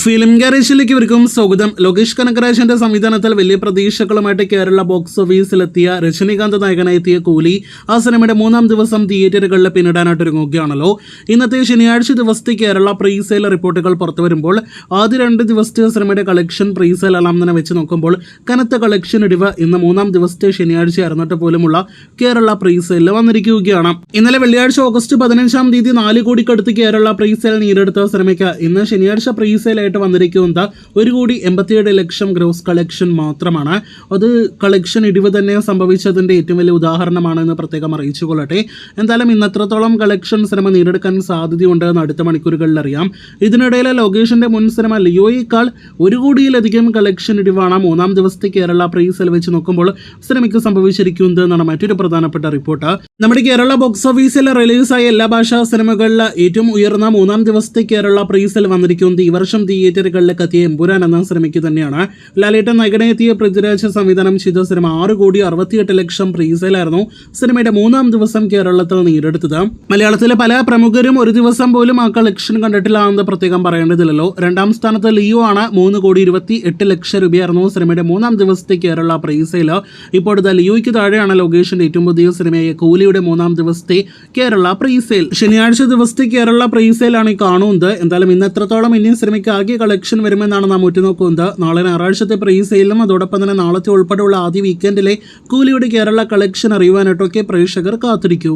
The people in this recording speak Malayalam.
ഫിലിം ഗാരേജിലേക്ക് ഇവർക്കും സ്വാഗതം. ലോകേഷ് കനകരാജിന്റെ സംവിധാനത്തിൽ വലിയ പ്രതീക്ഷകളുമായിട്ട് കേരള ബോക്സ് ഓഫീസിലെത്തിയ രജനീകാന്ത് നായകനെത്തിയ കൂലി ആ സിനിമയുടെ 3-ാം ദിവസം തിയേറ്ററുകളിൽ പിന്നിടാനായിട്ട് ഒരുങ്ങുകയാണല്ലോ. ഇന്നത്തെ ശനിയാഴ്ച ദിവസത്തെ കേരള പ്രീസെയിൽ റിപ്പോർട്ടുകൾ പുറത്തു വരുമ്പോൾ ആദ്യ 2 ദിവസത്തെ സിനിമയുടെ കളക്ഷൻ പ്രീസെയിൽ എല്ലാം തന്നെ വെച്ച് നോക്കുമ്പോൾ കനത്ത കളക്ഷൻ ഇടിവ് ഇന്ന് 3-ാം ദിവസത്തെ ശനിയാഴ്ച ആയിരുന്നിട്ട് പോലുമുള്ള കേരള പ്രീസെയിൽ വന്നിരിക്കുകയാണ്. ഇന്നലെ വെള്ളിയാഴ്ച ഓഗസ്റ്റ് 15-ാം തീയതി 4 കോടിക്കടുത്ത് കേരള പ്രീസെയിൽ നേടിയെടുത്ത സിനിമയ്ക്ക് ഇന്ന് ശനിയാഴ്ച പ്രീസെയിൽ ആയിട്ട് വന്നിരിക്കുന്നത് 1,87 ലക്ഷം ഗ്രോസ് കളക്ഷൻ മാത്രമാണ്. അത് കളക്ഷൻ ഇടിവ് തന്നെ സംഭവിച്ചതിന്റെ ഏറ്റവും വലിയ ഉദാഹരണമാണെന്ന് പ്രത്യേകം അറിയിച്ചുകൊള്ളട്ടെ. എന്തായാലും ഇന്നത്രത്തോളം കളക്ഷൻ സിനിമ നേടിയെടുക്കാൻ സാധ്യതയുണ്ട് എന്ന് അടുത്ത മണിക്കൂറുകളിൽ അറിയാം. ഇതിനിടയിൽ ലോകേഷിന്റെ മുൻ സിനിമ ലിയോയേക്കാൾ 1 കോടിയിലധികം കളക്ഷൻ ഇടിവാണ് 3-ാം ദിവസത്തെ കേരള പ്രീസെയിൽ വെച്ച് നോക്കുമ്പോൾ സിനിമയ്ക്ക് സംഭവിച്ചിരിക്കുന്നത് എന്നാണ് മറ്റൊരു പ്രധാനപ്പെട്ട റിപ്പോർട്ട്. നമ്മുടെ കേരള ബോക്സ് ഓഫീസിൽ റിലീസായ എല്ലാ ഭാഷാ സിനിമകളിൽ ഏറ്റവും ഉയർന്ന 3-ാം ദിവസത്തെ കേരള പ്രീസെയിൽ വന്നിരിക്കുന്നത് ഈ വർഷം തിയേറ്ററുകളിലേക്ക് എത്തിയ എമ്പുരാൻ എന്ന സിനിമയ്ക്ക് തന്നെയാണ്. ലാലേട്ടൻ നായകനെത്തിയ പൃഥ്വിരാജ് സംവിധാനം ചെയ്ത സിനിമ 6,68 ലക്ഷം പ്രീസെയിലായിരുന്നു സിനിമയുടെ 3-ാം ദിവസം കേരളത്തിൽ നേടിയെടുത്തത്. മലയാളത്തിലെ പല പ്രമുഖരും ഒരു ദിവസം പോലും ആ കളക്ഷൻ കണ്ടിട്ടില്ല എന്ന് പ്രത്യേകം പറയേണ്ടതില്ലല്ലോ. 2-ാം സ്ഥാനത്ത് ലിയോ ആണ്. 3,28 ലക്ഷം രൂപയായിരുന്നു സിനിമയുടെ 3-ാം ദിവസത്തെ കേരള പ്രീസെയിൽ. ഇപ്പോഴത്തെ ലിയോയ്ക്ക് താഴെയാണ് ലോകേഷിന്റെ ഏറ്റവും പുതിയ സിനിമയായ കൂലിയുടെ 3-ാം ദിവസത്തെ കേരള പ്രീസെയിൽ. ശനിയാഴ്ച ദിവസത്തെ കേരള പ്രീസെയിലാണ് ഈ കാണുന്നത്. എന്തായാലും ഇന്ന് എത്രത്തോളം ഇന്ത്യൻ സിനിമയ്ക്ക് ആകെ കളക്ഷൻ വരുമെന്നാണ് നാം ഉറ്റുനോക്കുന്നത്. നാളെ ഞായറാഴ്ചത്തെ പ്രീസെയിലും അതോടൊപ്പം തന്നെ നാളത്തെ ഉൾപ്പെടെയുള്ള ആദ്യ വീക്കെൻഡിലെ കൂലിയുടെ കേരള കളക്ഷൻ അറിയുവാനായിട്ടൊക്കെ പ്രേക്ഷകർ കാത്തിരിക്കൂ.